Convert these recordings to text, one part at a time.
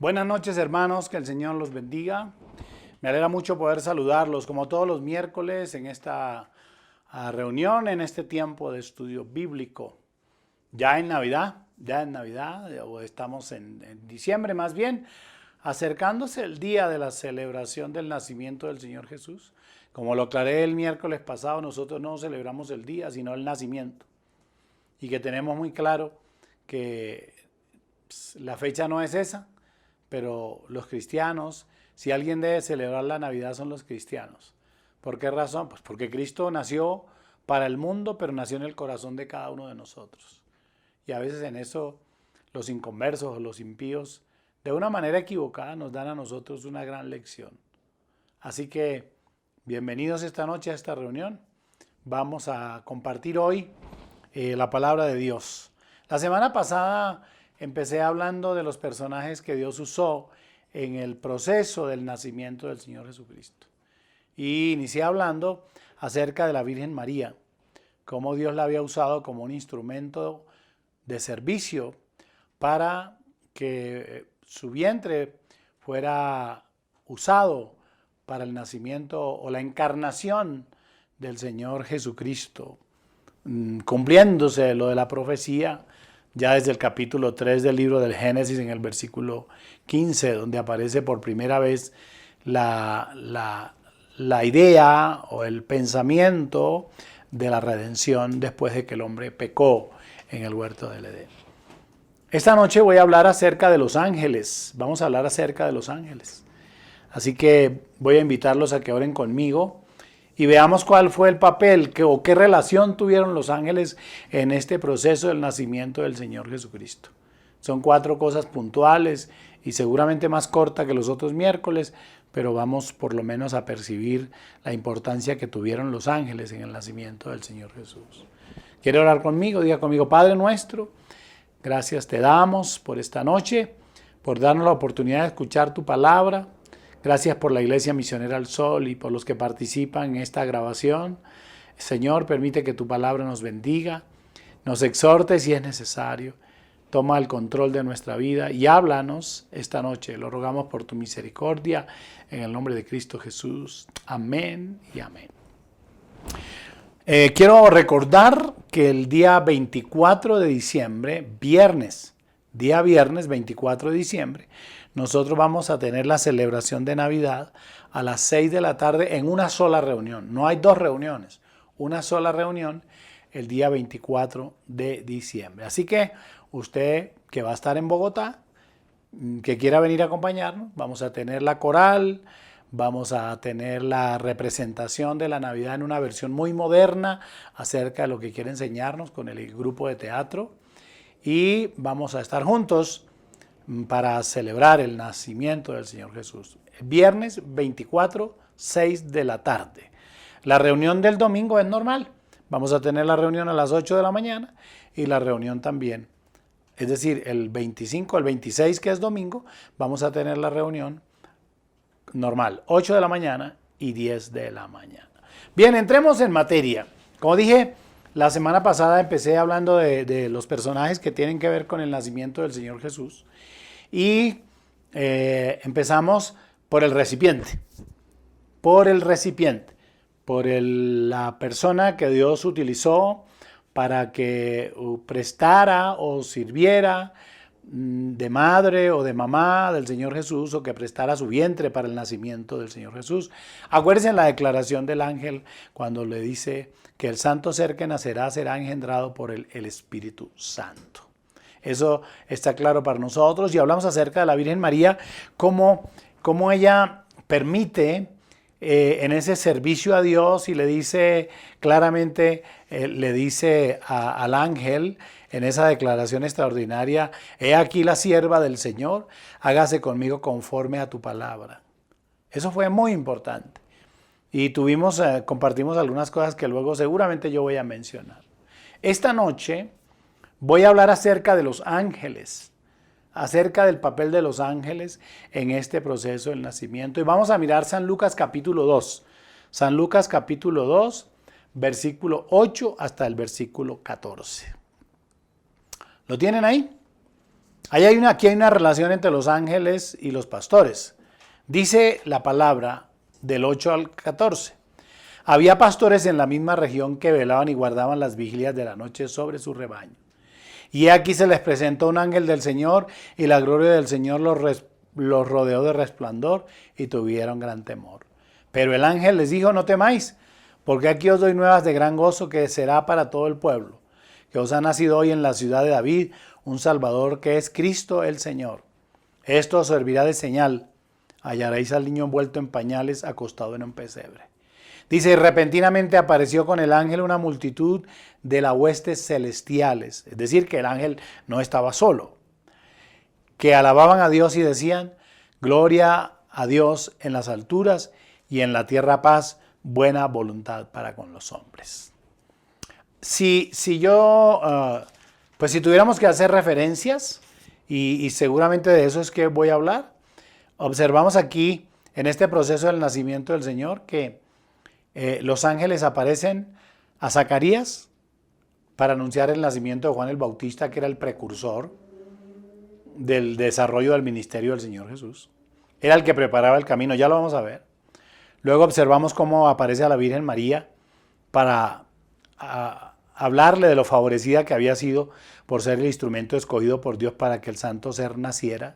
Buenas noches, hermanos, que el Señor los bendiga. Me alegra mucho poder saludarlos como todos los miércoles en esta reunión, en este tiempo de estudio bíblico. Ya en Navidad, o estamos en diciembre más bien, acercándose el día de la celebración del nacimiento del Señor Jesús. Como lo aclaré el miércoles pasado, nosotros no celebramos el día, sino el nacimiento. Y que tenemos muy claro que la fecha no es esa, pero los cristianos, si alguien debe celebrar la Navidad son los cristianos. ¿Por qué razón? Pues porque Cristo nació para el mundo, pero nació en el corazón de cada uno de nosotros. Y a veces en eso los inconversos o los impíos, de una manera equivocada, nos dan a nosotros una gran lección. Así que bienvenidos esta noche a esta reunión. Vamos a compartir hoy la palabra de Dios. La semana pasada empecé hablando de los personajes que Dios usó en el proceso del nacimiento del Señor Jesucristo. Y inicié hablando acerca de la Virgen María, cómo Dios la había usado como un instrumento de servicio para que su vientre fuera usado para el nacimiento o la encarnación del Señor Jesucristo, cumpliéndose lo de la profecía ya desde el capítulo 3 del libro del Génesis, en el versículo 15, donde aparece por primera vez la idea o el pensamiento de la redención después de que el hombre pecó en el huerto del Edén. Esta noche voy a hablar acerca de los ángeles. Vamos a hablar acerca de los ángeles. Así que voy a invitarlos a que oren conmigo y veamos cuál fue el papel o qué relación tuvieron los ángeles en este proceso del nacimiento del Señor Jesucristo. Son 4 cosas puntuales y seguramente más corta que los otros miércoles, pero vamos por lo menos a percibir la importancia que tuvieron los ángeles en el nacimiento del Señor Jesús. ¿Quiere orar conmigo? Diga conmigo: Padre nuestro, gracias te damos por esta noche, por darnos la oportunidad de escuchar tu palabra. Gracias por la Iglesia Misionera al Sol y por los que participan en esta grabación. Señor, permite que tu palabra nos bendiga, nos exhorte si es necesario. Toma el control de nuestra vida y háblanos esta noche. Lo rogamos por tu misericordia, en el nombre de Cristo Jesús. Amén y amén. Quiero recordar que el día 24 de diciembre, día viernes 24 de diciembre, nosotros vamos a tener la celebración de Navidad a las 6 de la tarde en una sola reunión. No hay 2 reuniones, una sola reunión el día 24 de diciembre. Así que usted que va a estar en Bogotá, que quiera venir a acompañarnos, vamos a tener la coral, vamos a tener la representación de la Navidad en una versión muy moderna acerca de lo que quiere enseñarnos con el grupo de teatro, y vamos a estar juntos para celebrar el nacimiento del Señor Jesús. Viernes 24, 6 de la tarde. La reunión del domingo es normal. Vamos a tener la reunión a las 8 de la mañana y la reunión también. Es decir, el 25, el 26, que es domingo, vamos a tener la reunión normal, 8 de la mañana y 10 de la mañana. Bien, entremos en materia. Como dije, la semana pasada empecé hablando de los personajes que tienen que ver con el nacimiento del Señor Jesús. Y empezamos por el recipiente, la persona que Dios utilizó para que prestara o sirviera de madre o de mamá del Señor Jesús, o que prestara su vientre para el nacimiento del Señor Jesús. Acuérdense en la declaración del ángel cuando le dice que el santo ser que nacerá será engendrado por el Espíritu Santo. Eso está claro para nosotros, y hablamos acerca de la Virgen María, cómo ella permite en ese servicio a Dios, y le dice claramente, le dice al ángel en esa declaración extraordinaria: he aquí la sierva del Señor, hágase conmigo conforme a tu palabra. Eso fue muy importante. Y compartimos algunas cosas que luego seguramente yo voy a mencionar. Esta noche voy a hablar acerca de los ángeles, acerca del papel de los ángeles en este proceso del nacimiento. Y vamos a mirar San Lucas capítulo 2. San Lucas capítulo 2, versículo 8 hasta el versículo 14. ¿Lo tienen ahí? Aquí hay una relación entre los ángeles y los pastores. Dice la palabra del 8 al 14. Había pastores en la misma región que velaban y guardaban las vigilias de la noche sobre su rebaño. Y aquí se les presentó un ángel del Señor y la gloria del Señor los rodeó de resplandor y tuvieron gran temor. Pero el ángel les dijo, no temáis, porque aquí os doy nuevas de gran gozo que será para todo el pueblo, que os ha nacido hoy en la ciudad de David un Salvador que es Cristo el Señor. Esto os servirá de señal. Hallaréis al niño envuelto en pañales, acostado en un pesebre. Dice, y repentinamente apareció con el ángel una multitud de las huestes celestiales. Es decir, que el ángel no estaba solo. Que alababan a Dios y decían, gloria a Dios en las alturas y en la tierra paz, buena voluntad para con los hombres. Si tuviéramos que hacer referencias, y seguramente de eso es que voy a hablar, observamos aquí en este proceso del nacimiento del Señor que los ángeles aparecen a Zacarías para anunciar el nacimiento de Juan el Bautista, que era el precursor del desarrollo del ministerio del Señor Jesús. Era el que preparaba el camino, ya lo vamos a ver. Luego observamos cómo aparece a la Virgen María para hablarle de lo favorecida que había sido por ser el instrumento escogido por Dios para que el santo ser naciera.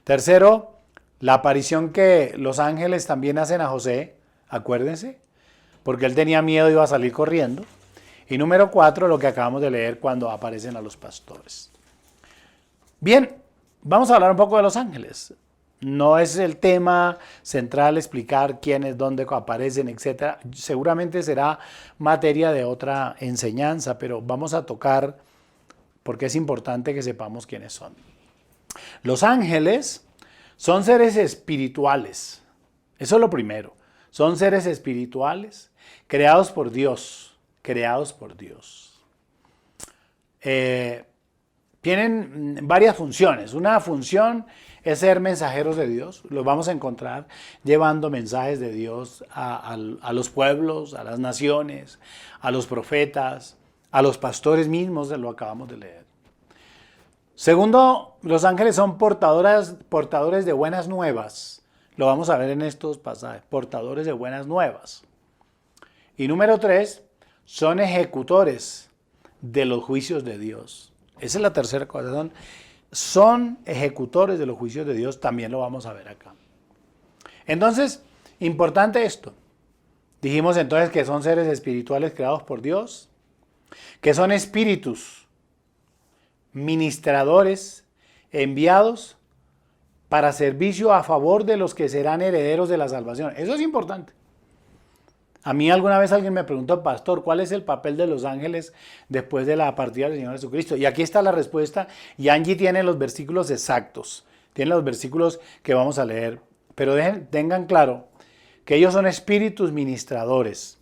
Tercero, la aparición que los ángeles también hacen a José, acuérdense, porque él tenía miedo y iba a salir corriendo. Y número 4, lo que acabamos de leer cuando aparecen a los pastores. Bien, vamos a hablar un poco de los ángeles. No es el tema central explicar quiénes, dónde aparecen, etc. Seguramente será materia de otra enseñanza, pero vamos a tocar porque es importante que sepamos quiénes son. Los ángeles son seres espirituales. Eso es lo primero. Son seres espirituales creados por Dios. Creados por Dios. Tienen varias funciones. Una función es ser mensajeros de Dios. Los vamos a encontrar llevando mensajes de Dios a los pueblos, a las naciones, a los profetas, a los pastores mismos, lo acabamos de leer. Segundo, los ángeles son portadores de buenas nuevas. Lo vamos a ver en estos pasajes, portadores de buenas nuevas. Y número 3, son ejecutores de los juicios de Dios. Esa es la tercera cosa, son ejecutores de los juicios de Dios, también lo vamos a ver acá. Entonces, importante esto. Dijimos entonces que son seres espirituales creados por Dios, que son espíritus ministradores enviados para servicio a favor de los que serán herederos de la salvación. Eso es importante. A mí alguna vez alguien me preguntó, pastor, ¿cuál es el papel de los ángeles después de la partida del Señor Jesucristo? Y aquí está la respuesta, y Angie tiene los versículos exactos, tiene los versículos que vamos a leer, pero tengan claro que ellos son espíritus ministradores,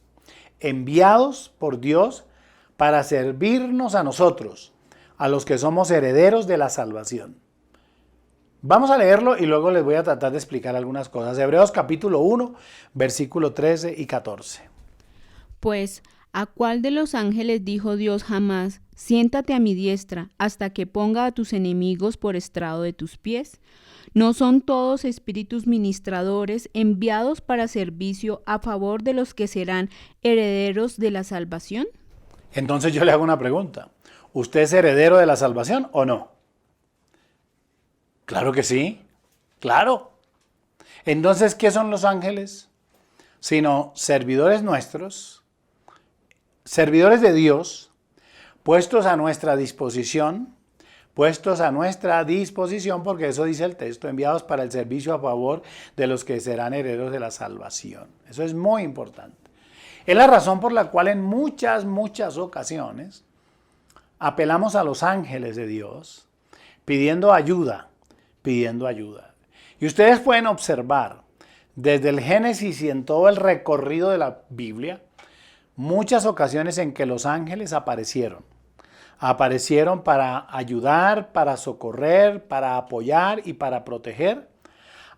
enviados por Dios para servirnos a nosotros, a los que somos herederos de la salvación. Vamos a leerlo y luego les voy a tratar de explicar algunas cosas. Hebreos capítulo 1, versículo 13 y 14. Pues, ¿a cuál de los ángeles dijo Dios jamás, siéntate a mi diestra, hasta que ponga a tus enemigos por estrado de tus pies? ¿No son todos espíritus ministradores enviados para servicio a favor de los que serán herederos de la salvación? Entonces yo le hago una pregunta. ¿Usted es heredero de la salvación o no? Claro que sí, claro. Entonces, ¿qué son los ángeles? Sino servidores nuestros, servidores de Dios, puestos a nuestra disposición, porque eso dice el texto, enviados para el servicio a favor de los que serán herederos de la salvación. Eso es muy importante. Es la razón por la cual en muchas ocasiones apelamos a los ángeles de Dios pidiendo ayuda. Y ustedes pueden observar desde el Génesis y en todo el recorrido de la Biblia, muchas ocasiones en que los ángeles aparecieron. Aparecieron para ayudar, para socorrer, para apoyar y para proteger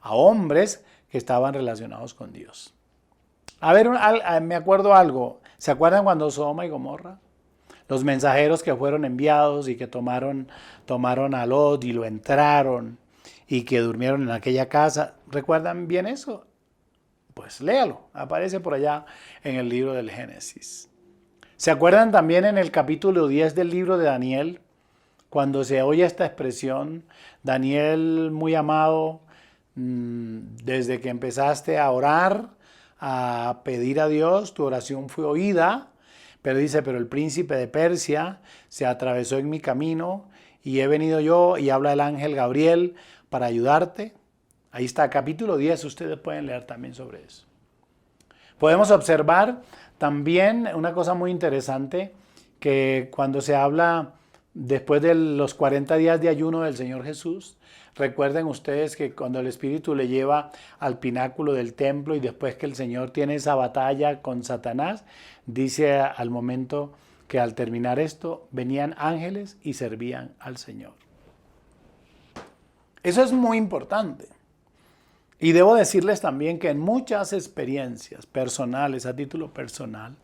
a hombres que estaban relacionados con Dios. A ver, me acuerdo algo. ¿Se acuerdan cuando Sodoma y Gomorra? los mensajeros que fueron enviados y que tomaron a Lot y lo entraron y que durmieron en aquella casa. ¿Recuerdan bien eso? Pues léalo, aparece por allá en el libro del Génesis. ¿Se acuerdan también en el capítulo 10 del libro de Daniel? Cuando se oye esta expresión, Daniel, muy amado, desde que empezaste a orar, a pedir a Dios, tu oración fue oída, pero dice, pero el príncipe de Persia se atravesó en mi camino y he venido yo, y habla el ángel Gabriel para ayudarte. Ahí está, capítulo 10, ustedes pueden leer también sobre eso. Podemos observar también una cosa muy interesante, que cuando se habla después de los 40 días de ayuno del Señor Jesús, recuerden ustedes que cuando el Espíritu le lleva al pináculo del templo y después que el Señor tiene esa batalla con Satanás, dice al momento que al terminar esto, venían ángeles y servían al Señor. Eso es muy importante. Y debo decirles también que en muchas experiencias personales, a título personal,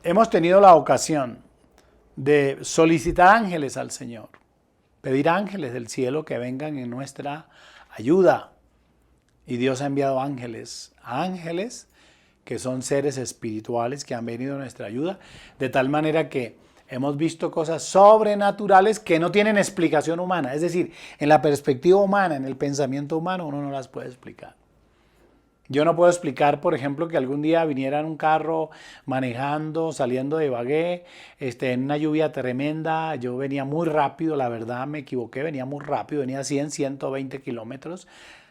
hemos tenido la ocasión de solicitar ángeles al Señor, pedir ángeles del cielo que vengan en nuestra ayuda. Y Dios ha enviado ángeles que son seres espirituales que han venido a nuestra ayuda, de tal manera que hemos visto cosas sobrenaturales que no tienen explicación humana. Es decir, en la perspectiva humana, en el pensamiento humano, uno no las puede explicar. Yo no puedo explicar, por ejemplo, que algún día viniera en un carro manejando, saliendo de Ibagué, en una lluvia tremenda. Yo venía muy rápido, la verdad me equivoqué, venía muy rápido, venía a 120 kilómetros,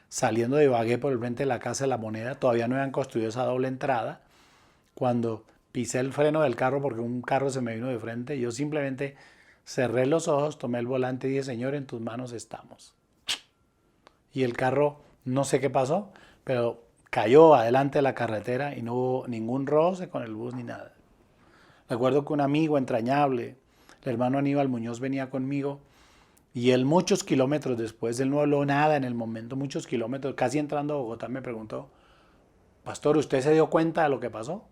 saliendo de Ibagué por el frente de la Casa de la Moneda. Todavía no habían construido esa doble entrada. Cuando pisé el freno del carro porque un carro se me vino de frente, yo simplemente cerré los ojos, tomé el volante y dije, Señor, en tus manos estamos. Y el carro, no sé qué pasó, pero cayó adelante de la carretera y no hubo ningún roce con el bus ni nada. Recuerdo que un amigo entrañable, el hermano Aníbal Muñoz, venía conmigo y él muchos kilómetros después, él no habló nada en el momento, muchos kilómetros, casi entrando a Bogotá, me preguntó, Pastor, ¿usted se dio cuenta de lo que pasó?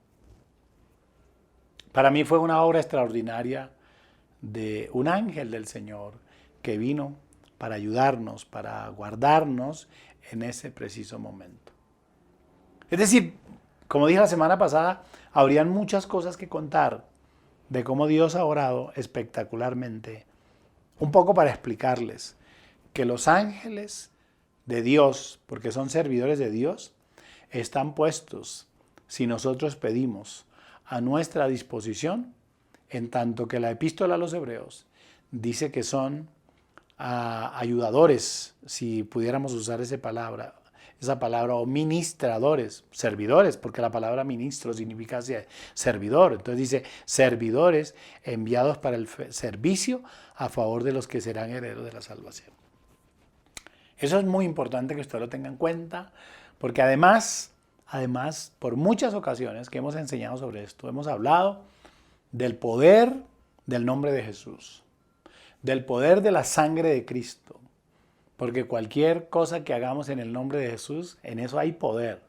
Para mí fue una obra extraordinaria de un ángel del Señor que vino para ayudarnos, para guardarnos en ese preciso momento. Es decir, como dije la semana pasada, habrían muchas cosas que contar de cómo Dios ha orado espectacularmente. Un poco para explicarles que los ángeles de Dios, porque son servidores de Dios, están puestos, si nosotros pedimos, a nuestra disposición, en tanto que la epístola a los Hebreos dice que son ayudadores, si pudiéramos usar esa palabra, o ministradores, servidores, porque la palabra ministro significa servidor. Entonces dice, servidores enviados para el servicio a favor de los que serán herederos de la salvación. Eso es muy importante que usted lo tenga en cuenta, porque además, por muchas ocasiones que hemos enseñado sobre esto, hemos hablado del poder del nombre de Jesús, del poder de la sangre de Cristo, porque cualquier cosa que hagamos en el nombre de Jesús, en eso hay poder.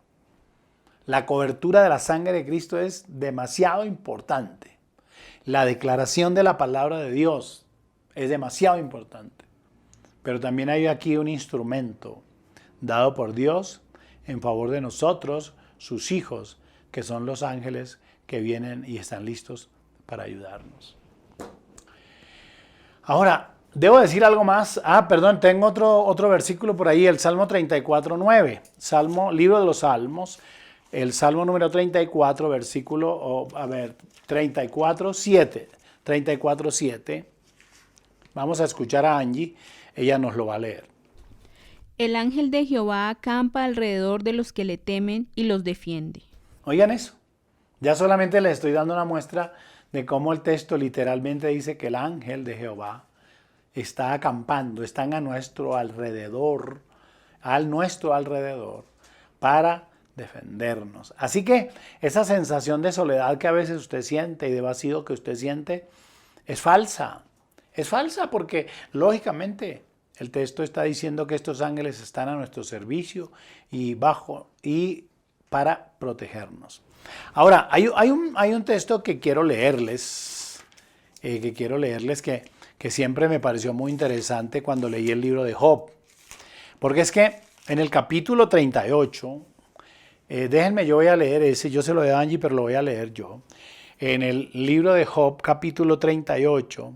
La cobertura de la sangre de Cristo es demasiado importante. La declaración de la palabra de Dios es demasiado importante. Pero también hay aquí un instrumento dado por Dios en favor de nosotros, sus hijos, que son los ángeles que vienen y están listos para ayudarnos. Ahora, debo decir algo más. Tengo otro versículo por ahí, el Salmo 34:9. Libro de los Salmos, el Salmo número 34, versículo, 34:7. 34:7. Vamos a escuchar a Angie, ella nos lo va a leer. El ángel de Jehová acampa alrededor de los que le temen y los defiende. Oigan eso. Ya solamente les estoy dando una muestra de cómo el texto literalmente dice que el ángel de Jehová está acampando, están a nuestro alrededor, para defendernos. Así que esa sensación de soledad que a veces usted siente y de vacío que usted siente es falsa. Es falsa porque, lógicamente, el texto está diciendo que estos ángeles están a nuestro servicio y para protegernos. Ahora, hay un texto que quiero leerles que quiero leerles que siempre me pareció muy interesante cuando leí el libro de Job. Porque es que en el capítulo 38, déjenme, yo voy a leer ese, yo se lo doy a Angie, pero lo voy a leer yo. En el libro de Job, capítulo 38,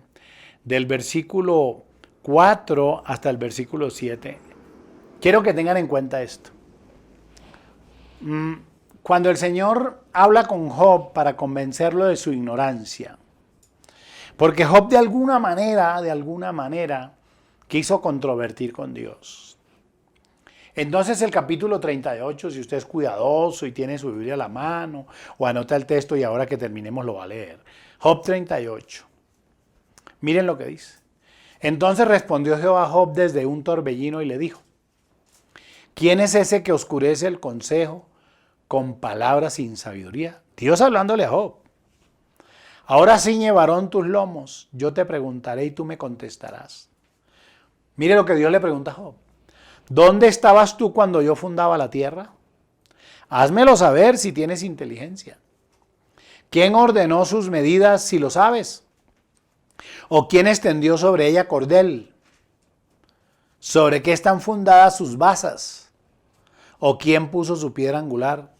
del versículo 4 hasta el versículo 7, quiero que tengan en cuenta esto. Cuando el Señor habla con Job para convencerlo de su ignorancia, porque Job de alguna manera, quiso controvertir con Dios. Entonces el capítulo 38, si usted es cuidadoso y tiene su Biblia a la mano, o anota el texto y ahora que terminemos lo va a leer. Job 38. Miren lo que dice. Entonces respondió Jehová a Job desde un torbellino y le dijo: ¿quién es ese que oscurece el consejo con palabras sin sabiduría? Dios hablándole a Job. Ahora ciñe, varón, tus lomos, yo te preguntaré y tú me contestarás. Mire lo que Dios le pregunta a Job. ¿Dónde estabas tú cuando yo fundaba la tierra? Házmelo saber si tienes inteligencia. ¿Quién ordenó sus medidas si lo sabes? ¿O quién extendió sobre ella cordel? ¿Sobre qué están fundadas sus basas? ¿O quién puso su piedra angular?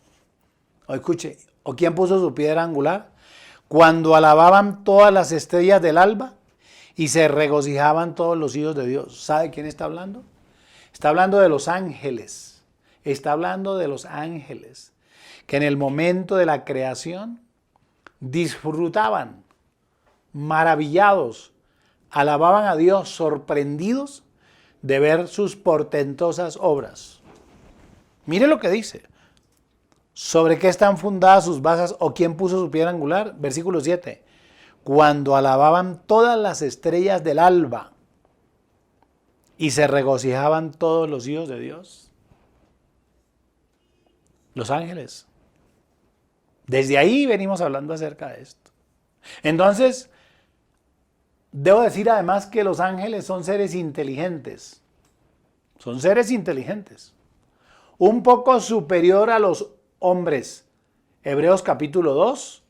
O escuche, ¿o quién puso su piedra angular? Cuando alababan todas las estrellas del alba y se regocijaban todos los hijos de Dios. ¿Sabe quién está hablando? Está hablando de los ángeles. Está hablando de los ángeles que en el momento de la creación disfrutaban, maravillados, alababan a Dios, sorprendidos de ver sus portentosas obras. Mire lo que dice. ¿Sobre qué están fundadas sus basas o quién puso su piedra angular? Versículo 7. Cuando alababan todas las estrellas del alba y se regocijaban todos los hijos de Dios. Los ángeles. Desde ahí venimos hablando acerca de esto. Entonces, debo decir además que los ángeles son seres inteligentes. Son seres inteligentes. Un poco superior a los hombres. Hebreos capítulo 2,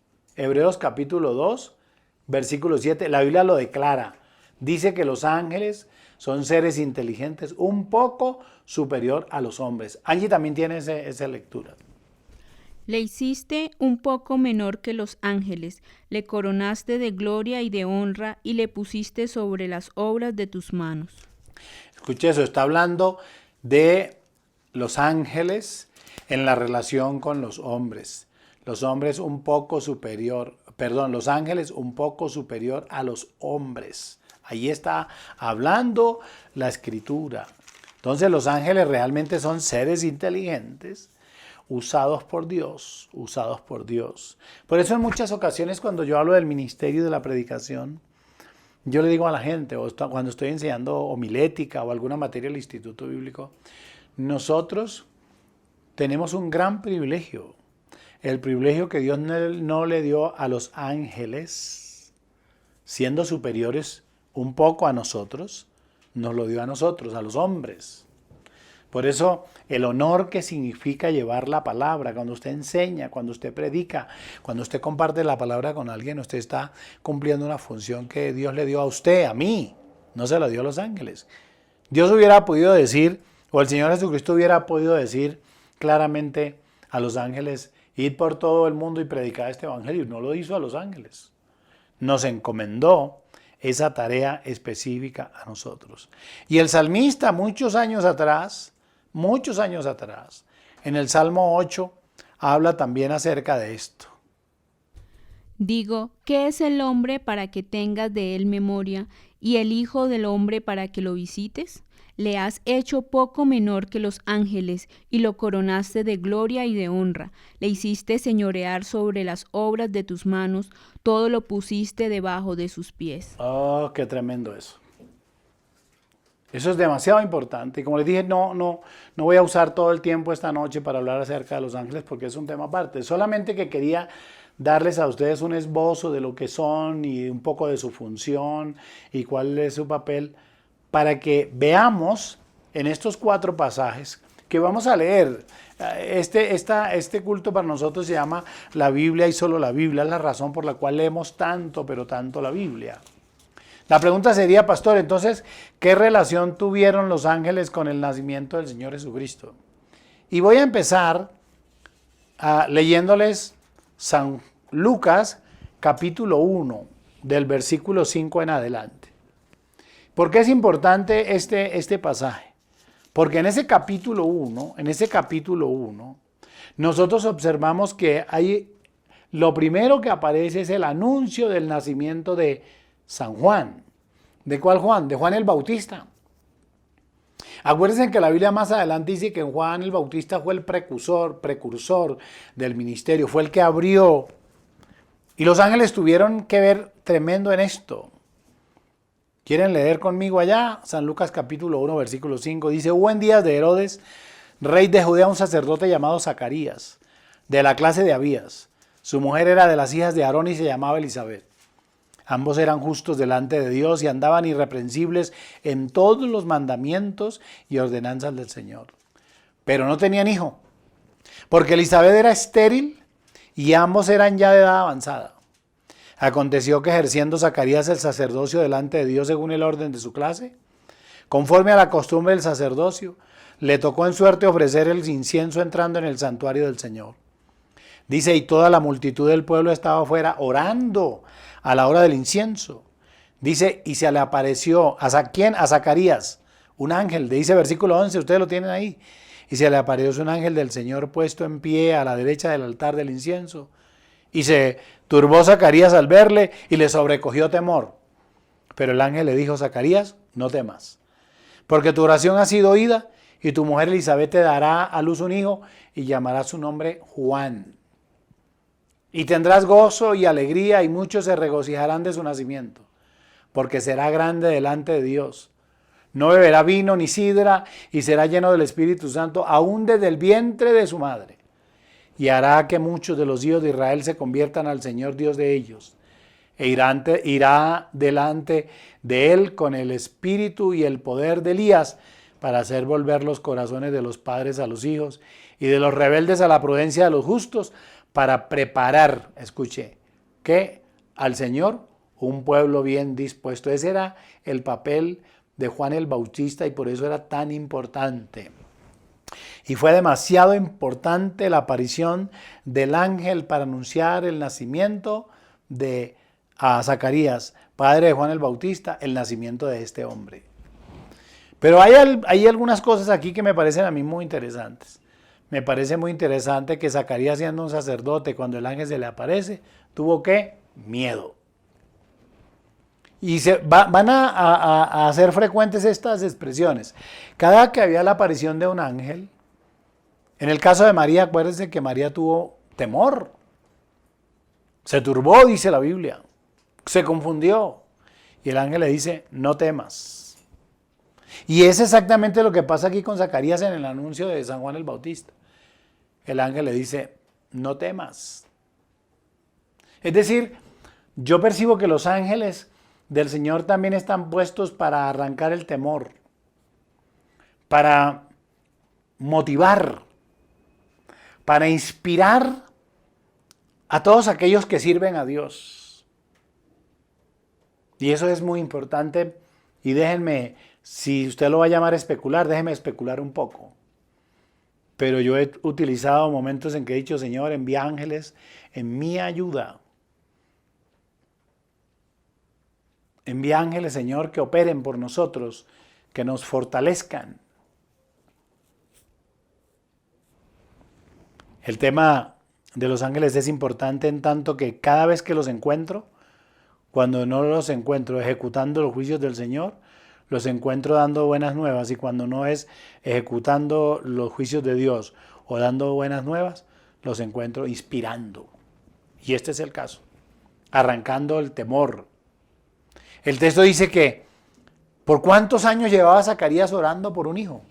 versículo 7, la Biblia lo declara. Dice que los ángeles son seres inteligentes, un poco superior a los hombres. Angie también tiene esa lectura. Le hiciste un poco menor que los ángeles, le coronaste de gloria y de honra y le pusiste sobre las obras de tus manos. Escuche eso, está hablando de los ángeles en la relación con los hombres. Los ángeles un poco superior a los hombres. Ahí está hablando la Escritura. Entonces los ángeles realmente son seres inteligentes, usados por Dios. Por eso en muchas ocasiones cuando yo hablo del ministerio de la predicación, yo le digo a la gente, o cuando estoy enseñando homilética o alguna materia del Instituto Bíblico, nosotros tenemos un gran privilegio. El privilegio que Dios no le dio a los ángeles, siendo superiores un poco a nosotros, nos lo dio a nosotros, a los hombres. Por eso el honor que significa llevar la palabra, cuando usted enseña, cuando usted predica, cuando usted comparte la palabra con alguien, usted está cumpliendo una función que Dios le dio a usted, a mí, no se la dio a los ángeles. Dios hubiera podido decir, o el Señor Jesucristo hubiera podido decir claramente a los ángeles, id por todo el mundo y predicad este evangelio. No lo hizo a los ángeles. Nos encomendó esa tarea específica a nosotros. Y el salmista muchos años atrás, en el Salmo 8, habla también acerca de esto. Digo, ¿qué es el hombre para que tengas de él memoria, y el hijo del hombre para que lo visites? Le has hecho poco menor que los ángeles, y lo coronaste de gloria y de honra. Le hiciste señorear sobre las obras de tus manos, todo lo pusiste debajo de sus pies. Oh, qué tremendo eso. Eso es demasiado importante. Y como les dije, no voy a usar todo el tiempo esta noche para hablar acerca de los ángeles porque es un tema aparte. Solamente que quería darles a ustedes un esbozo de lo que son y un poco de su función y cuál es su papel, para que veamos en estos 4 pasajes que vamos a leer. Este culto para nosotros se llama la Biblia y solo la Biblia. Es la razón por la cual leemos tanto, pero tanto la Biblia. La pregunta sería, pastor, entonces, ¿qué relación tuvieron los ángeles con el nacimiento del Señor Jesucristo? Y voy a empezar leyéndoles San Lucas, capítulo 1, del versículo 5 en adelante. ¿Por qué es importante este pasaje? Porque en ese capítulo 1, nosotros observamos que lo primero que aparece es el anuncio del nacimiento de San Juan. ¿De cuál Juan? De Juan el Bautista. Acuérdense que la Biblia más adelante dice que Juan el Bautista fue el precursor del ministerio, fue el que abrió. Y los ángeles tuvieron que ver tremendo en esto. ¿Quieren leer conmigo allá? San Lucas capítulo 1, versículo 5. Dice, hubo en días de Herodes, rey de Judea, un sacerdote llamado Zacarías, de la clase de Abías. Su mujer era de las hijas de Aarón y se llamaba Elizabeth. Ambos eran justos delante de Dios y andaban irreprensibles en todos los mandamientos y ordenanzas del Señor. Pero no tenían hijo, porque Elizabeth era estéril y ambos eran ya de edad avanzada. Aconteció que ejerciendo Zacarías el sacerdocio delante de Dios según el orden de su clase, conforme a la costumbre del sacerdocio, le tocó en suerte ofrecer el incienso entrando en el santuario del Señor. Dice, y toda la multitud del pueblo estaba afuera orando a la hora del incienso. Dice, y se le apareció, ¿quién? A Zacarías, un ángel, dice versículo 11, ustedes lo tienen ahí. Y se le apareció un ángel del Señor puesto en pie a la derecha del altar del incienso. Y se turbó Zacarías al verle y le sobrecogió temor. Pero el ángel le dijo, Zacarías, no temas, porque tu oración ha sido oída y tu mujer Elizabeth te dará a luz un hijo y llamará su nombre Juan. Y tendrás gozo y alegría y muchos se regocijarán de su nacimiento, porque será grande delante de Dios. No beberá vino ni sidra y será lleno del Espíritu Santo aún desde el vientre de su madre. Y hará que muchos de los hijos de Israel se conviertan al Señor Dios de ellos. E irá delante de él con el espíritu y el poder de Elías para hacer volver los corazones de los padres a los hijos y de los rebeldes a la prudencia de los justos, para preparar, escuche, que al Señor un pueblo bien dispuesto. Ese era el papel de Juan el Bautista y por eso era tan importante. Y fue demasiado importante la aparición del ángel para anunciar el nacimiento de Zacarías, padre de Juan el Bautista, el nacimiento de este hombre. Pero hay algunas cosas aquí que me parecen a mí muy interesantes. Me parece muy interesante que Zacarías, siendo un sacerdote, cuando el ángel se le aparece, tuvo ¿qué? Miedo. Y van a hacer frecuentes estas expresiones. Cada que había la aparición de un ángel, en el caso de María, acuérdense que María tuvo temor. Se turbó, dice la Biblia. Se confundió. Y el ángel le dice, no temas. Y es exactamente lo que pasa aquí con Zacarías en el anuncio de San Juan el Bautista. El ángel le dice, no temas. Es decir, yo percibo que los ángeles del Señor también están puestos para arrancar el temor, para motivar, para inspirar a todos aquellos que sirven a Dios. Y eso es muy importante. Y déjenme, si usted lo va a llamar especular, déjenme especular un poco. Pero yo he utilizado momentos en que he dicho, Señor, envía ángeles en mi ayuda. Envía ángeles, Señor, que operen por nosotros, que nos fortalezcan. El tema de los ángeles es importante en tanto que cada vez que los encuentro, cuando no los encuentro ejecutando los juicios del Señor, los encuentro dando buenas nuevas, y cuando no es ejecutando los juicios de Dios o dando buenas nuevas, los encuentro inspirando. Y este es el caso, arrancando el temor. El texto dice que, ¿por cuántos años llevaba Zacarías orando por un hijo?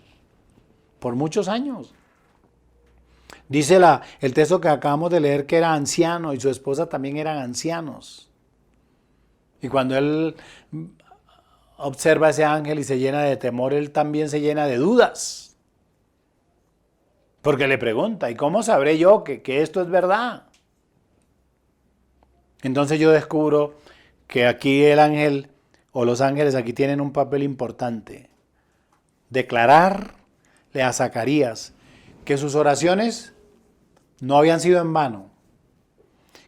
Por muchos años. Dice el texto que acabamos de leer que era anciano y su esposa también eran ancianos. Y cuando él observa a ese ángel y se llena de temor, él también se llena de dudas. Porque le pregunta, ¿y cómo sabré yo que esto es verdad? Entonces yo descubro que aquí el ángel o los ángeles aquí tienen un papel importante. Declararle a Zacarías que sus oraciones no habían sido en vano.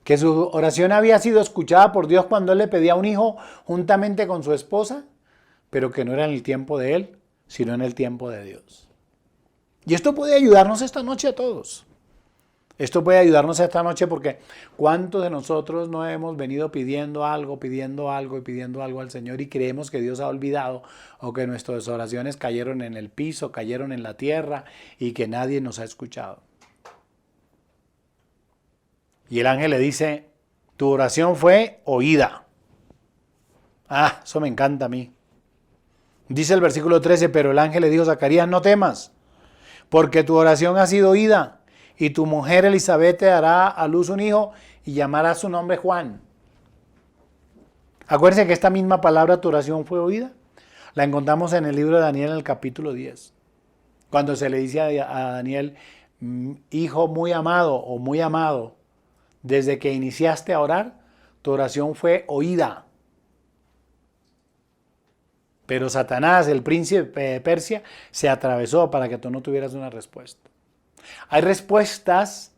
Que su oración había sido escuchada por Dios cuando él le pedía un hijo juntamente con su esposa, pero que no era en el tiempo de él, sino en el tiempo de Dios. Y esto puede ayudarnos esta noche a todos. Esto puede ayudarnos esta noche porque ¿cuántos de nosotros no hemos venido pidiendo algo al Señor y creemos que Dios ha olvidado o que nuestras oraciones cayeron en el piso, cayeron en la tierra y que nadie nos ha escuchado? Y el ángel le dice, tu oración fue oída. Ah, eso me encanta a mí. Dice el versículo 13, pero el ángel le dijo a Zacarías, no temas, porque tu oración ha sido oída. Y tu mujer Elizabeth te dará a luz un hijo y llamará su nombre Juan. Acuérdense que esta misma palabra, tu oración fue oída. La encontramos en el libro de Daniel en el capítulo 10. Cuando se le dice a Daniel, hijo muy amado o muy amado, desde que iniciaste a orar, tu oración fue oída. Pero Satanás, el príncipe de Persia, se atravesó para que tú no tuvieras una respuesta. Hay respuestas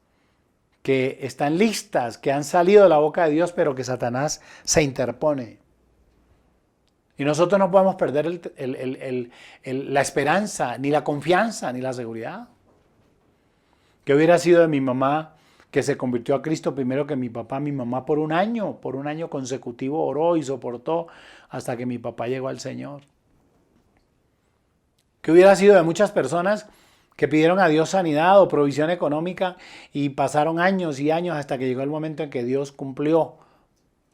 que están listas, que han salido de la boca de Dios, pero que Satanás se interpone. Y nosotros no podemos perder la esperanza, ni la confianza, ni la seguridad. ¿Qué hubiera sido de mi mamá que se convirtió a Cristo primero que mi papá? Mi mamá por un año consecutivo oró y soportó hasta que mi papá llegó al Señor. ¿Qué hubiera sido de muchas personas que pidieron a Dios sanidad o provisión económica y pasaron años y años hasta que llegó el momento en que Dios cumplió,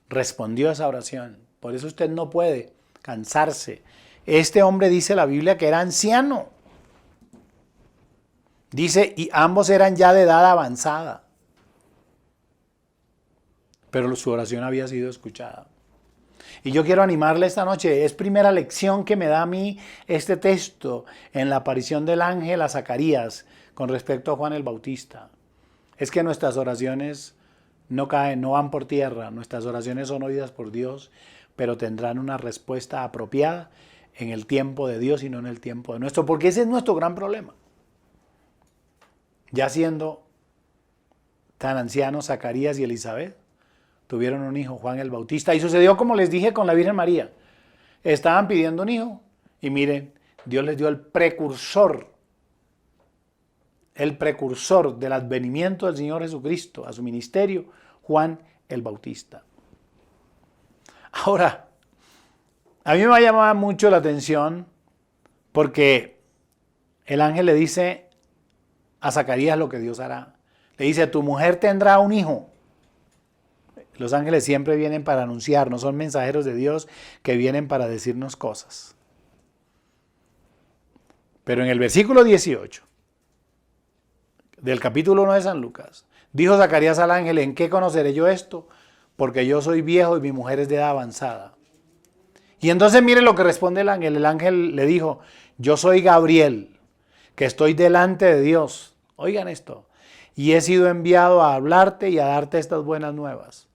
respondió a esa oración? Por eso usted no puede cansarse. Este hombre, dice la Biblia, que era anciano. Dice, y ambos eran ya de edad avanzada. Pero su oración había sido escuchada. Y yo quiero animarle esta noche, es primera lección que me da a mí este texto en la aparición del ángel a Zacarías con respecto a Juan el Bautista. Es que nuestras oraciones no caen, no van por tierra, nuestras oraciones son oídas por Dios, pero tendrán una respuesta apropiada en el tiempo de Dios y no en el tiempo de nuestro, porque ese es nuestro gran problema. Ya siendo tan ancianos Zacarías y Elizabeth, tuvieron un hijo, Juan el Bautista, y sucedió como les dije con la Virgen María. Estaban pidiendo un hijo y miren, Dios les dio el precursor del advenimiento del Señor Jesucristo a su ministerio, Juan el Bautista. Ahora, a mí me ha llamado mucho la atención porque el ángel le dice a Zacarías lo que Dios hará. Le dice, tu mujer tendrá un hijo. Los ángeles siempre vienen para anunciarnos, son mensajeros de Dios que vienen para decirnos cosas. Pero en el versículo 18 del capítulo 1 de San Lucas, dijo Zacarías al ángel, ¿en qué conoceré yo esto? Porque yo soy viejo y mi mujer es de edad avanzada. Y entonces mire lo que responde el ángel. El ángel le dijo, yo soy Gabriel, que estoy delante de Dios. Oigan esto. Y he sido enviado a hablarte y a darte estas buenas nuevas.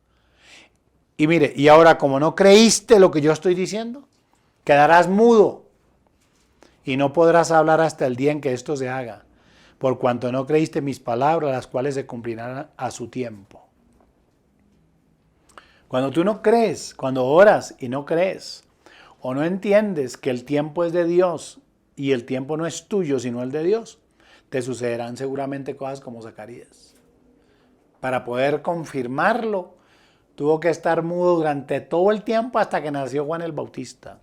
Y mire, y ahora como no creíste lo que yo estoy diciendo, quedarás mudo y no podrás hablar hasta el día en que esto se haga, por cuanto no creíste mis palabras, las cuales se cumplirán a su tiempo. Cuando tú no crees, cuando oras y no crees, o no entiendes que el tiempo es de Dios y el tiempo no es tuyo sino el de Dios, te sucederán seguramente cosas como Zacarías. Para poder confirmarlo, tuvo que estar mudo durante todo el tiempo hasta que nació Juan el Bautista.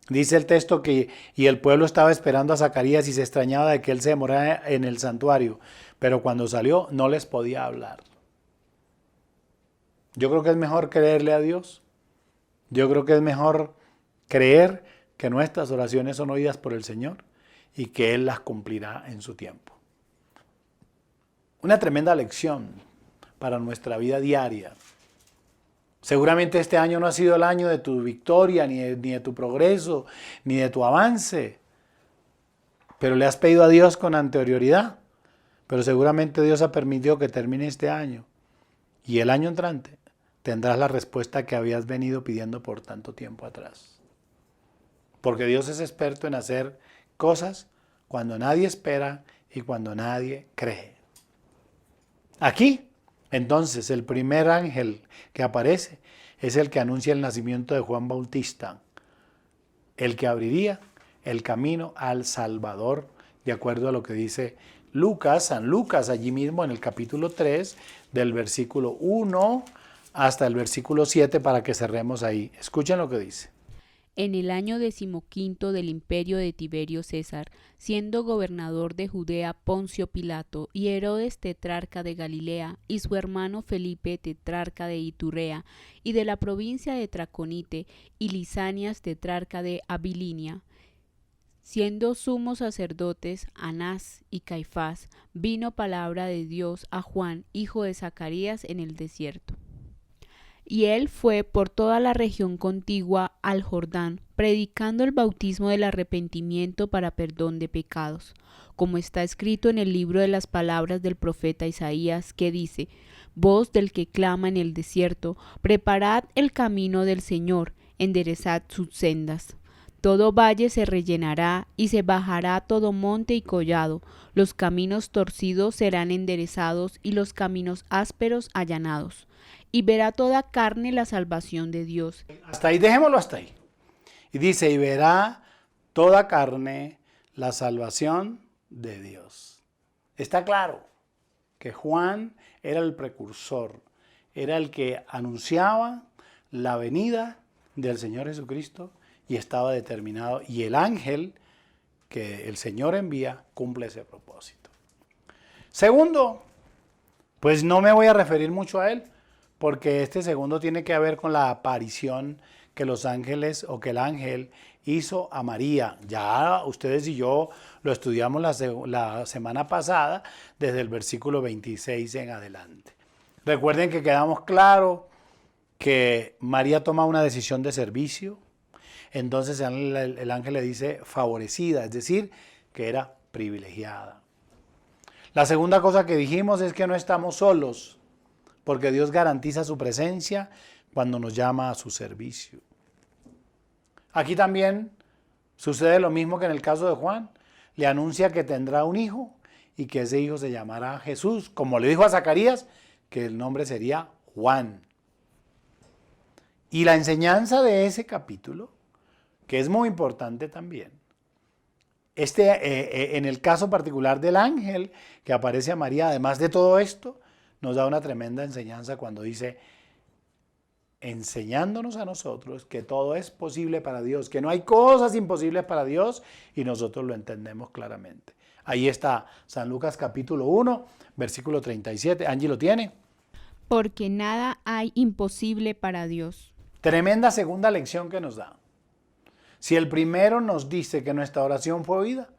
Dice el texto que y el pueblo estaba esperando a Zacarías y se extrañaba de que él se demorara en el santuario, pero cuando salió no les podía hablar. Yo creo que es mejor creerle a Dios. Yo creo que es mejor creer que nuestras oraciones son oídas por el Señor y que Él las cumplirá en su tiempo. Una tremenda lección para nuestra vida diaria. Seguramente este año no ha sido el año de tu victoria, ni de tu progreso, ni de tu avance. pero le has pedido a Dios con anterioridad. Pero seguramente Dios ha permitido que termine este año. Y el año entrante tendrás la respuesta que habías venido pidiendo por tanto tiempo atrás. Porque Dios es experto en hacer cosas cuando nadie espera y cuando nadie cree. Aquí, entonces, el primer ángel que aparece es el que anuncia el nacimiento de Juan Bautista, el que abriría el camino al Salvador, de acuerdo a lo que dice San Lucas, allí mismo en el capítulo 3, del versículo 1 hasta el versículo 7, para que cerremos ahí. Escuchen lo que dice. En el año 15 del imperio de Tiberio César, siendo gobernador de Judea Poncio Pilato, y Herodes tetrarca de Galilea, y su hermano Felipe tetrarca de Iturea, y de la provincia de Traconite, y Lisanias tetrarca de Abilinia, siendo sumos sacerdotes Anás y Caifás, vino palabra de Dios a Juan, hijo de Zacarías, en el desierto. Y él fue por toda la región contigua al Jordán, predicando el bautismo del arrepentimiento para perdón de pecados, como está escrito en el libro de las palabras del profeta Isaías, que dice: voz del que clama en el desierto, preparad el camino del Señor, enderezad sus sendas. Todo valle se rellenará y se bajará todo monte y collado, los caminos torcidos serán enderezados y los caminos ásperos allanados. Y verá toda carne la salvación de Dios. Hasta ahí, dejémoslo hasta ahí. Y dice, y verá toda carne la salvación de Dios. Está claro que Juan era el precursor, era el que anunciaba la venida del Señor Jesucristo y estaba determinado. Y el ángel que el Señor envía cumple ese propósito. Segundo, pues no me voy a referir mucho a él, porque este segundo tiene que ver con la aparición que los ángeles o que el ángel hizo a María. Ya ustedes y yo lo estudiamos la semana pasada desde el versículo 26 en adelante. Recuerden que quedamos claro que María toma una decisión de servicio. Entonces el ángel le dice favorecida, es decir, que era privilegiada. La segunda cosa que dijimos es que no estamos solos, porque Dios garantiza su presencia cuando nos llama a su servicio. Aquí también sucede lo mismo que en el caso de Juan. Le anuncia que tendrá un hijo y que ese hijo se llamará Jesús, como le dijo a Zacarías, que el nombre sería Juan. Y la enseñanza de ese capítulo, que es muy importante también, en el caso particular del ángel que aparece a María, además de todo esto, nos da una tremenda enseñanza cuando dice, enseñándonos a nosotros que todo es posible para Dios, que no hay cosas imposibles para Dios, y nosotros lo entendemos claramente. Ahí está San Lucas capítulo 1, versículo 37. Angie, ¿lo tiene? Porque nada hay imposible para Dios. Tremenda segunda lección que nos da. Si el primero nos dice que nuestra oración fue oída,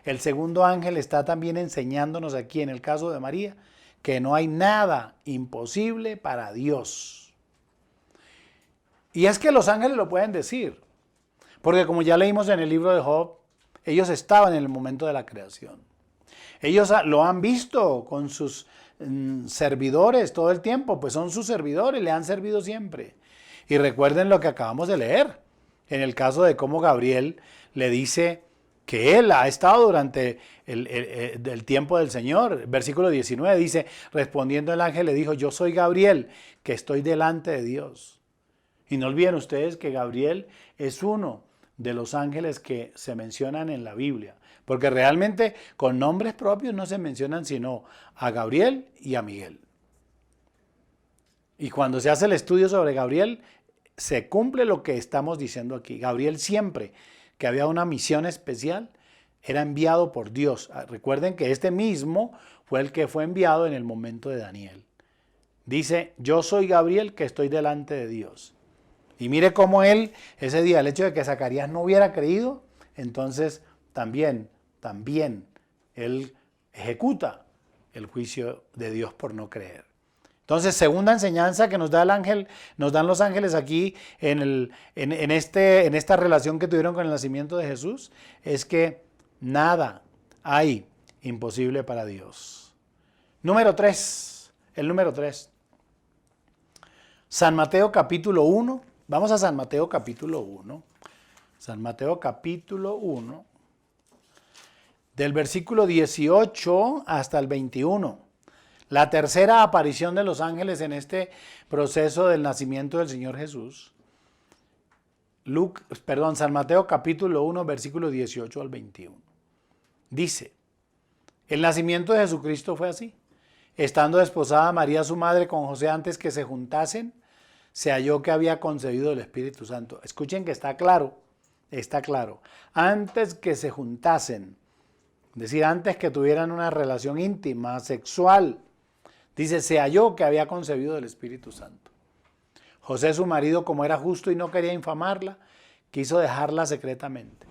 el segundo ángel está también enseñándonos aquí, en el caso de María, que no hay nada imposible para Dios. Y es que los ángeles lo pueden decir, porque como ya leímos en el libro de Job, ellos estaban en el momento de la creación. Ellos lo han visto con sus servidores todo el tiempo, pues son sus servidores, le han servido siempre. Y recuerden lo que acabamos de leer, en el caso de cómo Gabriel le dice que él ha estado durante el tiempo del Señor. Versículo 19 dice, respondiendo el ángel le dijo, yo soy Gabriel, que estoy delante de Dios. Y no olviden ustedes que Gabriel es uno de los ángeles que se mencionan en la Biblia, porque realmente con nombres propios no se mencionan sino a Gabriel y a Miguel. Y cuando se hace el estudio sobre Gabriel, se cumple lo que estamos diciendo aquí. Gabriel siempre que había una misión especial, era enviado por Dios. Recuerden que este mismo fue el que fue enviado en el momento de Daniel. Dice, yo soy Gabriel que estoy delante de Dios. Y mire cómo él, ese día, el hecho de que Zacarías no hubiera creído, entonces también él ejecuta el juicio de Dios por no creer. Entonces, segunda enseñanza que nos da el ángel, nos dan los ángeles aquí en esta relación que tuvieron con el nacimiento de Jesús, es que nada hay imposible para Dios. Número 3, el número 3. San Mateo capítulo 1. Vamos a San Mateo capítulo 1. San Mateo capítulo 1. Del versículo 18 hasta el 21. La tercera aparición de los ángeles en este proceso del nacimiento del Señor Jesús. San Mateo capítulo 1, versículo 18 al 21. Dice, el nacimiento de Jesucristo fue así. Estando desposada María su madre con José antes que se juntasen, se halló que había concebido el Espíritu Santo. Escuchen que está claro. Antes que se juntasen, es decir, antes que tuvieran una relación íntima, sexual, dice, se halló que había concebido el Espíritu Santo. José, su marido, como era justo y no quería infamarla, quiso dejarla secretamente.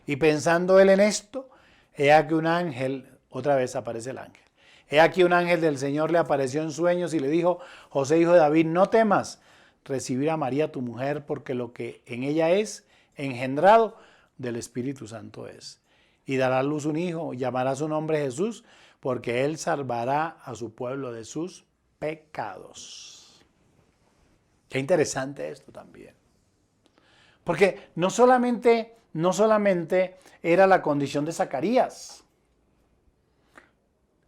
Y pensando él en esto, he aquí un ángel, otra vez aparece el ángel. He aquí un ángel del Señor le apareció en sueños y le dijo, José, hijo de David, no temas recibir a María tu mujer, porque lo que en ella es engendrado del Espíritu Santo es. Y dará a luz un hijo, llamará su nombre Jesús, porque él salvará a su pueblo de sus pecados. Qué interesante esto también. Porque no solamente era la condición de Zacarías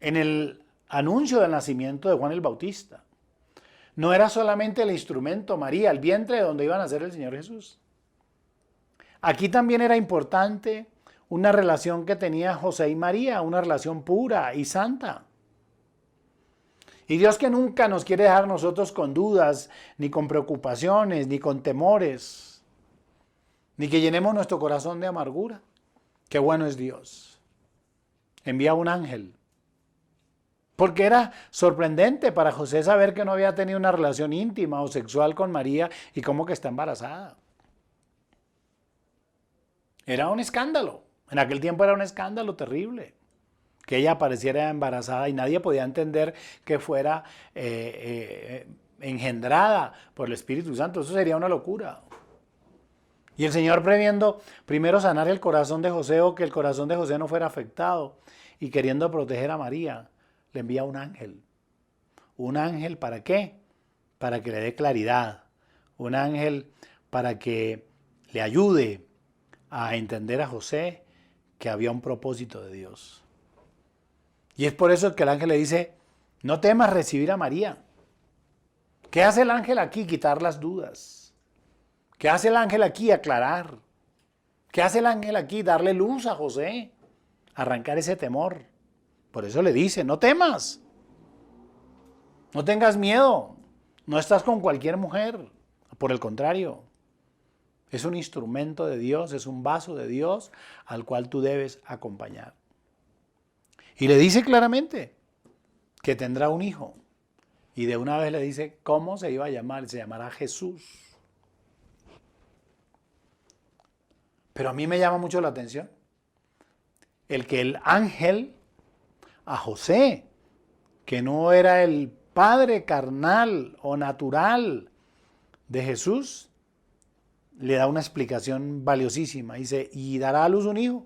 en el anuncio del nacimiento de Juan el Bautista. No era solamente el instrumento María, el vientre de donde iba a nacer el Señor Jesús. Aquí también era importante una relación que tenía José y María, una relación pura y santa. Y Dios, que nunca nos quiere dejar nosotros con dudas, ni con preocupaciones, ni con temores, ni que llenemos nuestro corazón de amargura. Qué bueno es Dios. Envía un ángel. Porque era sorprendente para José saber que no había tenido una relación íntima o sexual con María y cómo que está embarazada. Era un escándalo. En aquel tiempo era un escándalo terrible que ella apareciera embarazada y nadie podía entender que fuera engendrada por el Espíritu Santo. Eso sería una locura. Y el Señor, previendo primero sanar el corazón de José, o que el corazón de José no fuera afectado, y queriendo proteger a María, le envía un ángel. ¿Un ángel para qué? Para que le dé claridad. Un ángel para que le ayude a entender a José que había un propósito de Dios. Y es por eso que el ángel le dice, no temas recibir a María. ¿Qué hace el ángel aquí? Quitar las dudas. ¿Qué hace el ángel aquí? Aclarar. ¿Qué hace el ángel aquí? Darle luz a José. Arrancar ese temor. Por eso le dice, no temas. No tengas miedo. No estás con cualquier mujer. Por el contrario. Es un instrumento de Dios, es un vaso de Dios al cual tú debes acompañar. Y le dice claramente que tendrá un hijo. Y de una vez le dice cómo se iba a llamar. Se llamará Jesús. Pero a mí me llama mucho la atención el que el ángel a José, que no era el padre carnal o natural de Jesús, le da una explicación valiosísima. Dice, y dará a luz un hijo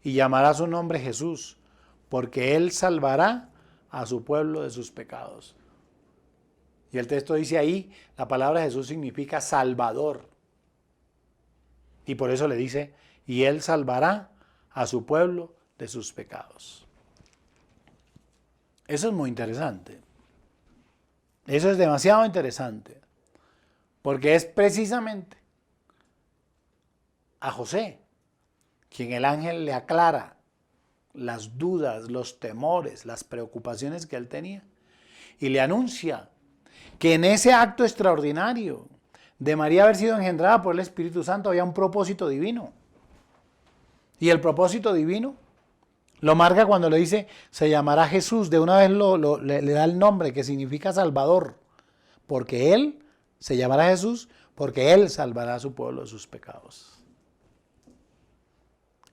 y llamará su nombre Jesús, porque él salvará a su pueblo de sus pecados. Y el texto dice ahí, la palabra Jesús significa salvador. Y por eso le dice, y él salvará a su pueblo de sus pecados. Eso es muy interesante. Eso es demasiado interesante. Porque es precisamente a José quien el ángel le aclara las dudas, los temores, las preocupaciones que él tenía. Y le anuncia que en ese acto extraordinario de María haber sido engendrada por el Espíritu Santo había un propósito divino. Y el propósito divino lo marca cuando le dice, se llamará Jesús. De una vez le da el nombre que significa Salvador. Porque él se llamará Jesús, porque él salvará a su pueblo de sus pecados.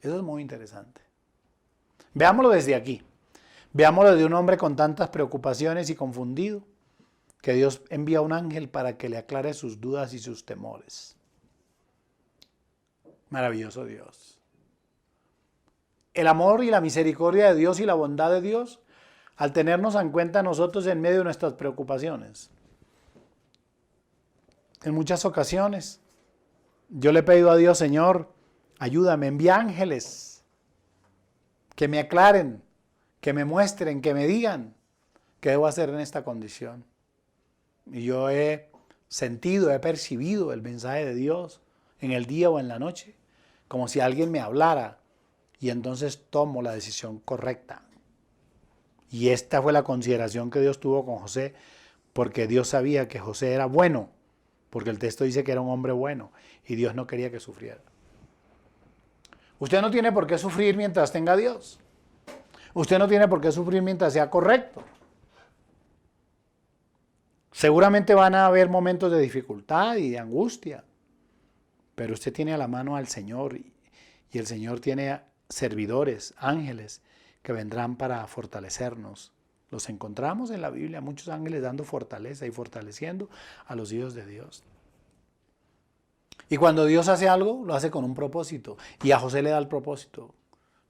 Eso es muy interesante. Veámoslo desde aquí. Veámoslo de un hombre con tantas preocupaciones y confundido, que Dios envía un ángel para que le aclare sus dudas y sus temores. Maravilloso Dios. el amor y la misericordia de Dios y la bondad de Dios al tenernos en cuenta nosotros en medio de nuestras preocupaciones. En muchas ocasiones yo le he pedido a Dios, Señor, ayúdame, envía ángeles que me aclaren, que me muestren, que me digan qué debo hacer en esta condición. Y yo he sentido, he percibido el mensaje de Dios en el día o en la noche, como si alguien me hablara, y entonces tomo la decisión correcta. Y esta fue la consideración que Dios tuvo con José, porque Dios sabía que José era bueno, porque el texto dice que era un hombre bueno, y Dios no quería que sufriera. Usted no tiene por qué sufrir mientras tenga a Dios. Usted no tiene por qué sufrir mientras sea correcto. Seguramente van a haber momentos de dificultad y de angustia, pero usted tiene a la mano al Señor y el Señor tiene servidores, ángeles, que vendrán para fortalecernos. Los encontramos en la Biblia, muchos ángeles dando fortaleza y fortaleciendo a los hijos de Dios. Y cuando Dios hace algo, lo hace con un propósito. Y a José le da el propósito.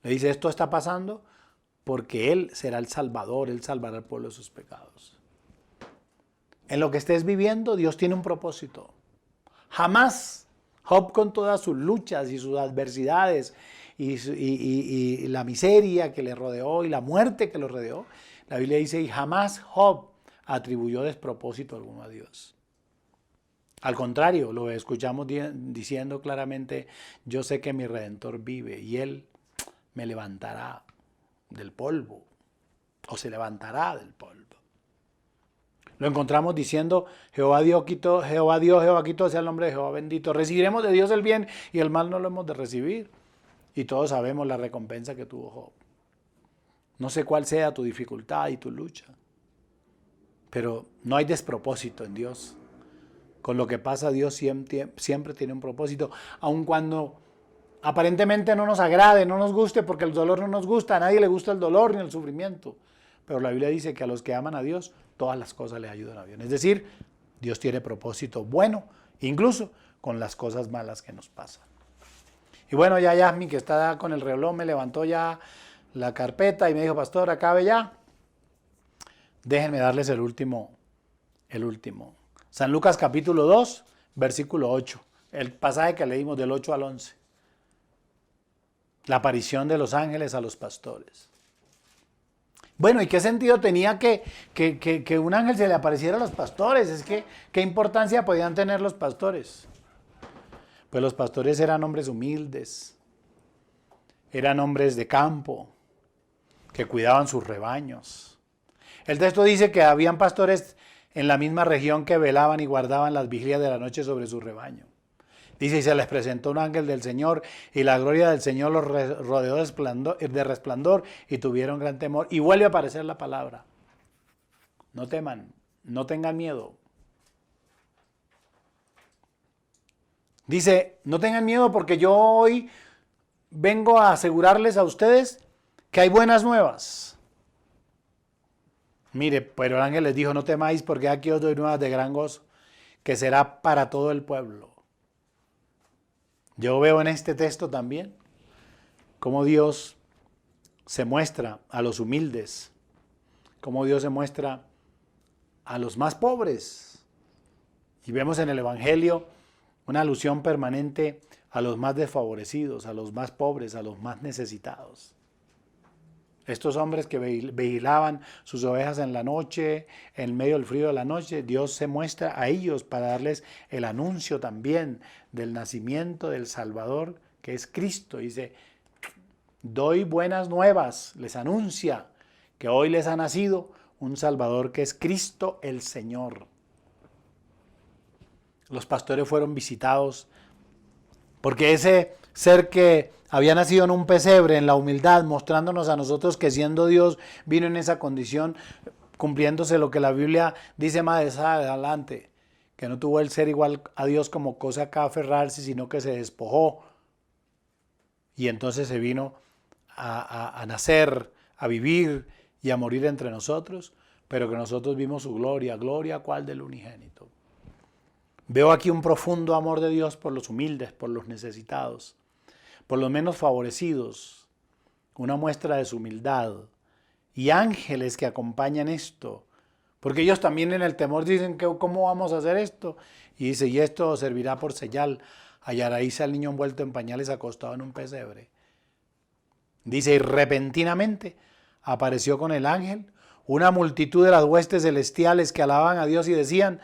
Le dice, esto está pasando porque Él será el Salvador, Él salvará al pueblo de sus pecados. En lo que estés viviendo, Dios tiene un propósito. Jamás Job, con todas sus luchas y sus adversidades y la miseria que le rodeó y la muerte que lo rodeó, la Biblia dice, y jamás Job atribuyó despropósito alguno a Dios. Al contrario, lo escuchamos diciendo claramente, yo sé que mi Redentor vive y Él me levantará del polvo, o se levantará del polvo. Lo encontramos diciendo, Jehová dio, Jehová quitó, sea el nombre de Jehová bendito. Recibiremos de Dios el bien y el mal no lo hemos de recibir. Y todos sabemos la recompensa que tuvo Job. No sé cuál sea tu dificultad y tu lucha, pero no hay despropósito en Dios. Con lo que pasa, Dios siempre tiene un propósito, aun cuando aparentemente no nos agrade, no nos guste, porque el dolor no nos gusta, a nadie le gusta el dolor ni el sufrimiento. Pero la Biblia dice que a los que aman a Dios, todas las cosas les ayudan a bien. Es decir, Dios tiene propósito bueno, incluso con las cosas malas que nos pasan. Y bueno, ya Yasmin, que está con el reloj, me levantó ya la carpeta y me dijo, pastor, acabe ya. Déjenme darles el último. San Lucas capítulo 2, versículo 8. El pasaje que leímos del 8 al 11. La aparición de los ángeles a los pastores. Bueno, ¿y qué sentido tenía que un ángel se le apareciera a los pastores? Es que, ¿qué importancia podían tener los pastores? Pues los pastores eran hombres humildes, eran hombres de campo, que cuidaban sus rebaños. El texto dice que habían pastores en la misma región que velaban y guardaban las vigilias de la noche sobre su rebaño. Dice, y se les presentó un ángel del Señor, y la gloria del Señor los rodeó de resplandor, y tuvieron gran temor. Y vuelve a aparecer la palabra. No teman, no tengan miedo. Dice, no tengan miedo porque yo hoy vengo a asegurarles a ustedes que hay buenas nuevas. Mire, pero el ángel les dijo, no temáis porque aquí os doy nuevas de gran gozo, que será para todo el pueblo. Yo veo en este texto también cómo Dios se muestra a los humildes, cómo Dios se muestra a los más pobres. Y vemos en el Evangelio una alusión permanente a los más desfavorecidos, a los más pobres, a los más necesitados. Estos hombres que vigilaban sus ovejas en la noche, en medio del frío de la noche, Dios se muestra a ellos para darles el anuncio también del nacimiento del Salvador, que es Cristo. Dice, doy buenas nuevas, les anuncia que hoy les ha nacido un Salvador que es Cristo el Señor. Los pastores fueron visitados porque ese ser que había nacido en un pesebre, en la humildad, mostrándonos a nosotros que siendo Dios vino en esa condición, cumpliéndose lo que la Biblia dice más adelante, que no tuvo el ser igual a Dios como cosa que aferrarse, sino que se despojó. Y entonces se vino a nacer, a vivir y a morir entre nosotros, pero que nosotros vimos su gloria. ¿Gloria cuál del unigénito? Veo aquí un profundo amor de Dios por los humildes, por los necesitados, por los menos favorecidos. una muestra de su humildad. Y ángeles que acompañan esto, porque ellos también en el temor dicen que ¿cómo vamos a hacer esto? Y dice, y esto servirá por señal, hallaréis al niño envuelto en pañales acostado en un pesebre. Dice, y repentinamente apareció con el ángel una multitud de las huestes celestiales que alababan a Dios y decían,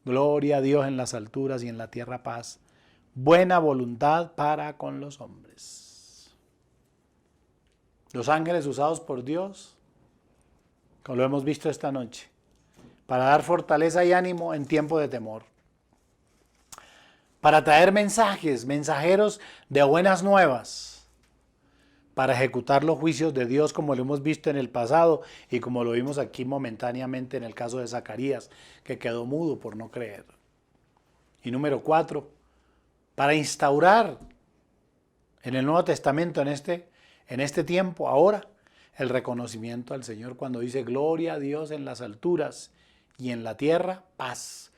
gloria a Dios en las alturas y en la tierra paz, buena voluntad para con los hombres. Los ángeles usados por Dios, como lo hemos visto esta noche, para dar fortaleza y ánimo en tiempo de temor, para traer mensajeros de buenas nuevas, para ejecutar los juicios de Dios como lo hemos visto en el pasado y como lo vimos aquí momentáneamente en el caso de Zacarías, que quedó mudo por no creer. Y número 4, para instaurar en el Nuevo Testamento, en este tiempo, ahora, el reconocimiento al Señor cuando dice gloria a Dios en las alturas y en la tierra paz,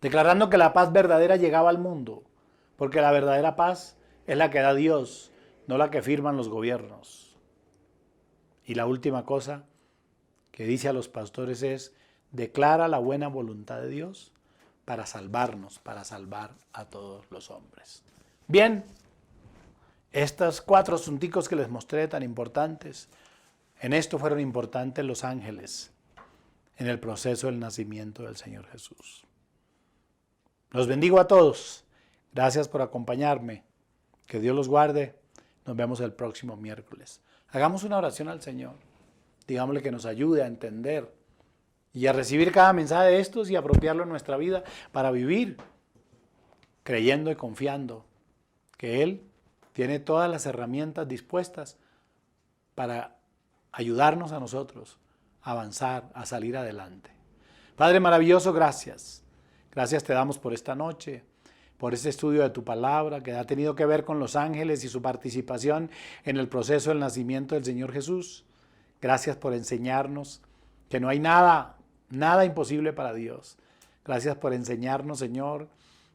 declarando que la paz verdadera llegaba al mundo, porque la verdadera paz es la que da Dios, no la que firman los gobiernos. Y la última cosa que dice a los pastores es, declara la buena voluntad de Dios para salvarnos, para salvar a todos los hombres. Bien, estos 4 asunticos que les mostré tan importantes, en esto fueron importantes los ángeles en el proceso del nacimiento del Señor Jesús. Los bendigo a todos. Gracias por acompañarme. Que Dios los guarde. Nos vemos el próximo miércoles. Hagamos una oración al Señor. Digámosle que nos ayude a entender y a recibir cada mensaje de estos y apropiarlo en nuestra vida para vivir creyendo y confiando que Él tiene todas las herramientas dispuestas para ayudarnos a nosotros a avanzar, a salir adelante. Padre maravilloso, gracias. Gracias te damos por esta noche, por este estudio de tu palabra que ha tenido que ver con los ángeles y su participación en el proceso del nacimiento del Señor Jesús. Gracias por enseñarnos que no hay nada imposible para Dios. Gracias por enseñarnos, Señor,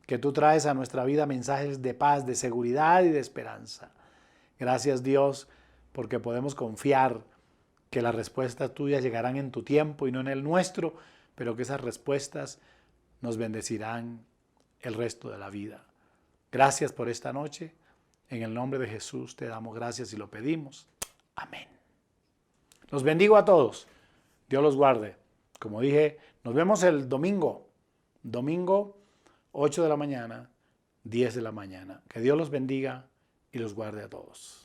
que tú traes a nuestra vida mensajes de paz, de seguridad y de esperanza. Gracias, Dios, porque podemos confiar que las respuestas tuyas llegarán en tu tiempo y no en el nuestro, pero que esas respuestas nos bendecirán el resto de la vida. Gracias por esta noche. En el nombre de Jesús te damos gracias y lo pedimos. Amén. Los bendigo a todos. Dios los guarde. Como dije, nos vemos el domingo. Domingo, 8 de la mañana, 10 de la mañana. Que Dios los bendiga y los guarde a todos.